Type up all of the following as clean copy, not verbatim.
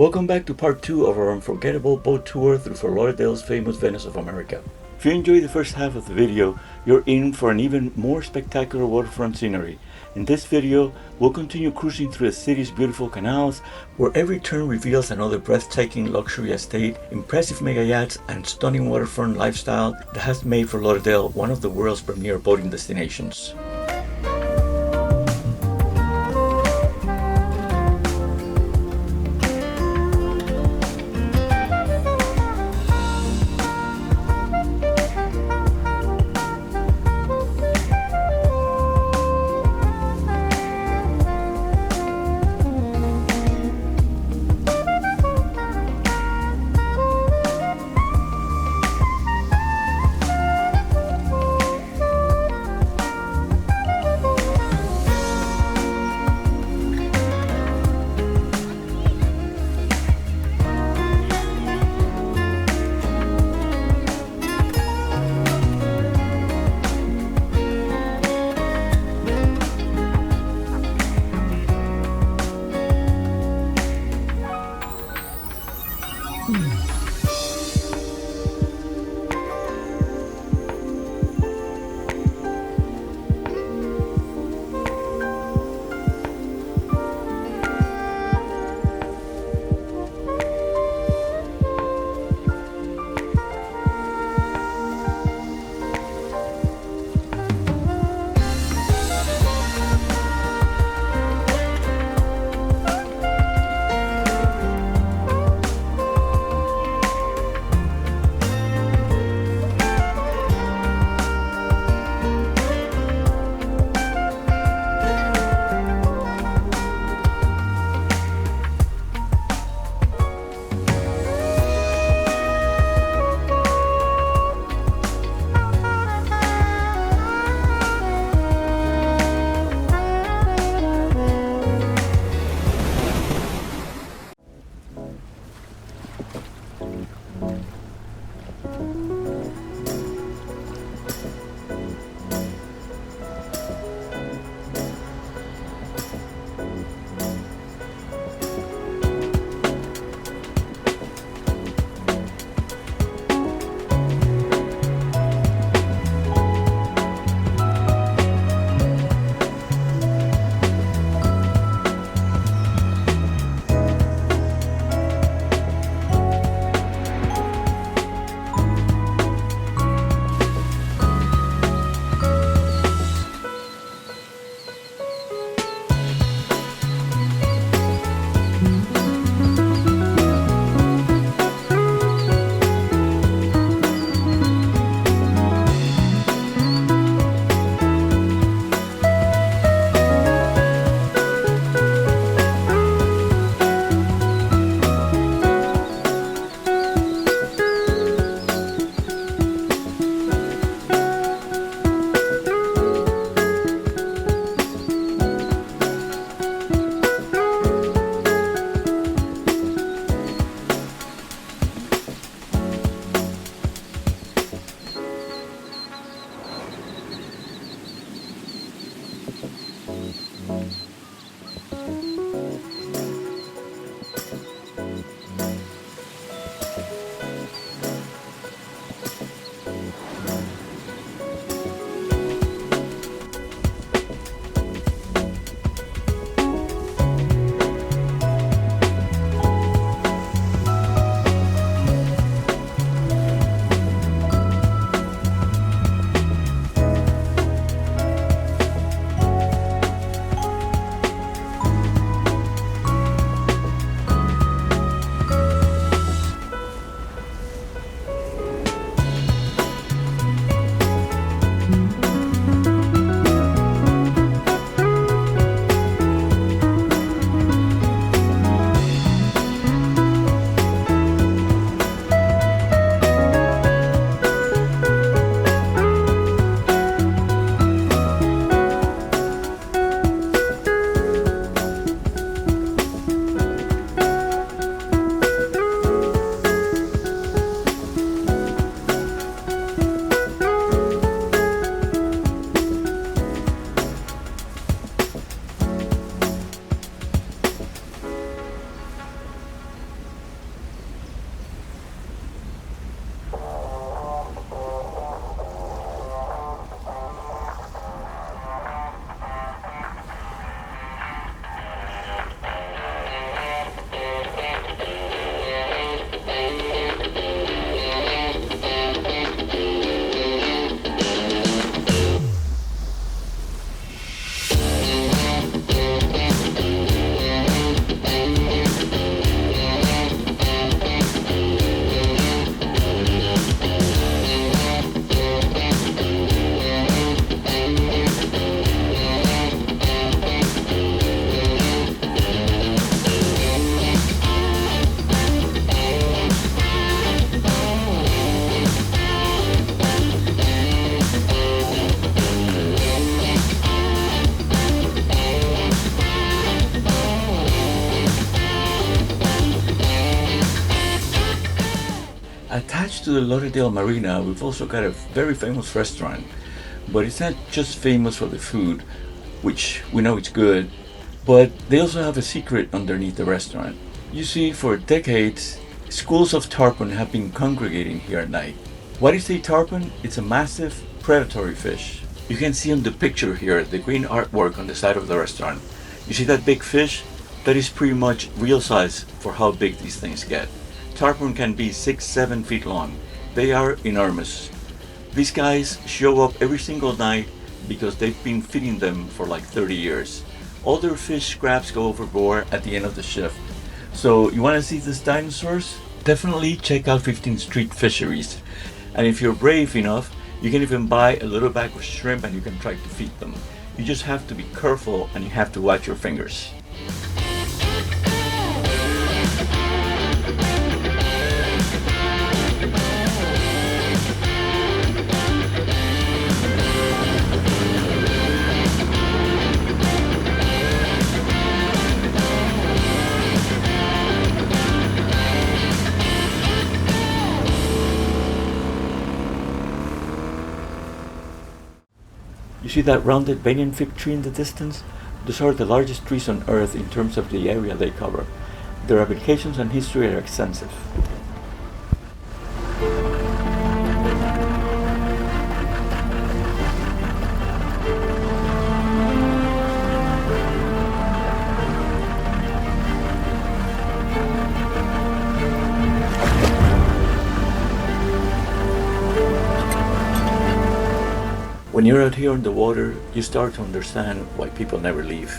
Welcome back to part 2 of our unforgettable boat tour through Fort Lauderdale's famous Venice of America. If you enjoyed the first half of the video, you're in for an even more spectacular waterfront scenery. In this video, we'll continue cruising through the city's beautiful canals, where every turn reveals another breathtaking luxury estate, impressive mega yachts, and stunning waterfront lifestyle that has made Fort Lauderdale one of the world's premier boating destinations. next to the Lauderdale Marina, we've also got a very famous restaurant. But it's not just famous for the food, which we know it's good, but they also have a secret underneath the restaurant. You see, for decades, schools of tarpon have been congregating here at night. What is a tarpon? It's a massive predatory fish. You can see on the picture here the green artwork on the side of the restaurant. You see that big fish? That is pretty much real size for how big these things get. Tarpon can be 6-7 feet long. They are enormous. These guys show up every single night because they've been feeding them for like 30 years. All their fish scraps go overboard at the end of the shift. So you want to see these dinosaurs? Definitely check out 15 Street Fisheries. And if you're brave enough, you can even buy a little bag of shrimp and you can try to feed them. You just have to be careful and you have to watch your fingers. You see that rounded Banyan Fig Tree in the distance? Those are the largest trees on Earth in terms of the area they cover. Their applications and history are extensive. When you're out here on the water, you start to understand why people never leave.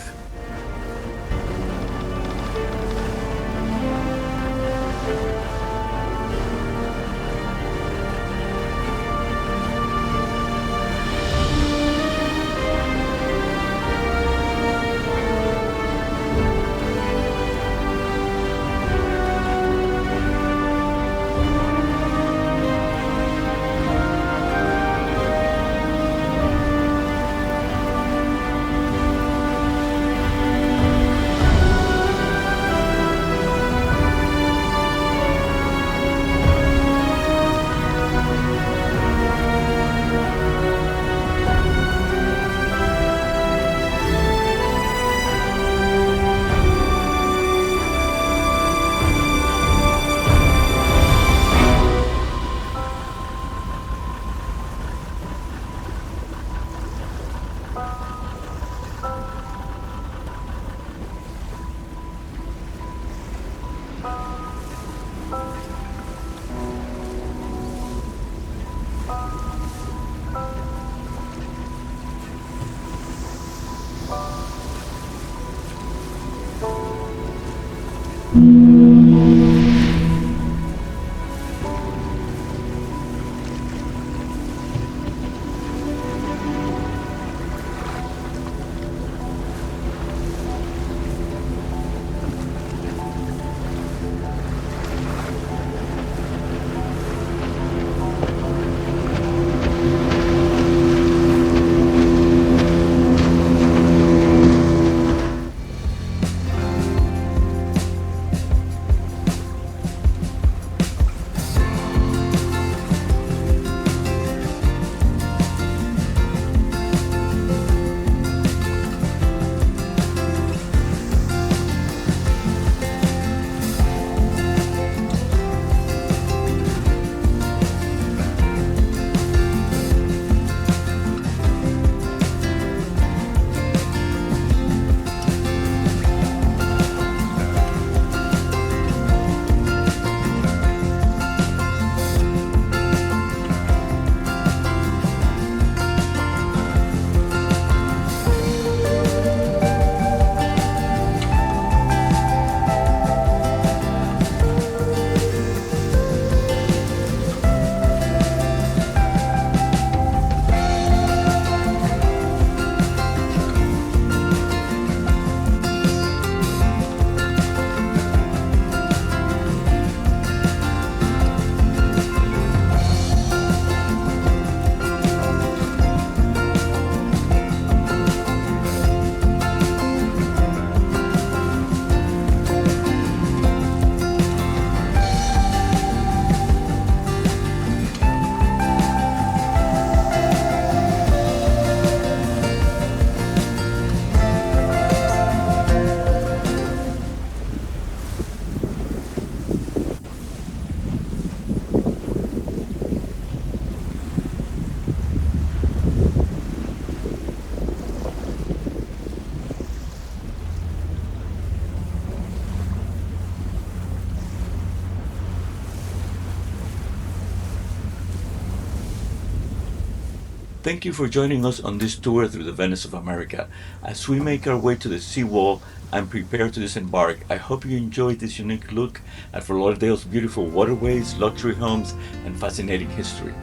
Thank you for joining us on this tour through the Venice of America. As we make our way to the Seawall and prepare to disembark, I hope you enjoyed this unique look at Fort Lauderdale's beautiful waterways, luxury homes, and fascinating history.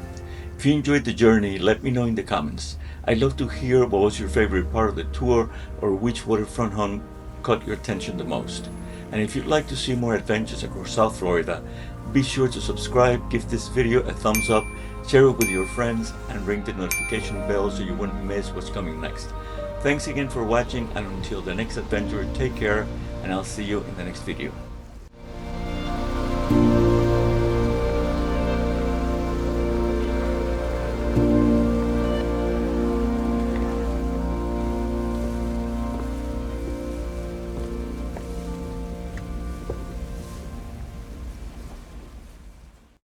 If you enjoyed the journey, let me know in the comments. I'd love to hear what was your favorite part of the tour or which waterfront home caught your attention the most. And if you'd like to see more adventures across South Florida, be sure to subscribe, give this video a thumbs up, share it with your friends, and ring the notification bell so you won't miss what's coming next. Thanks again for watching, and until the next adventure, take care, and I'll see you in the next video.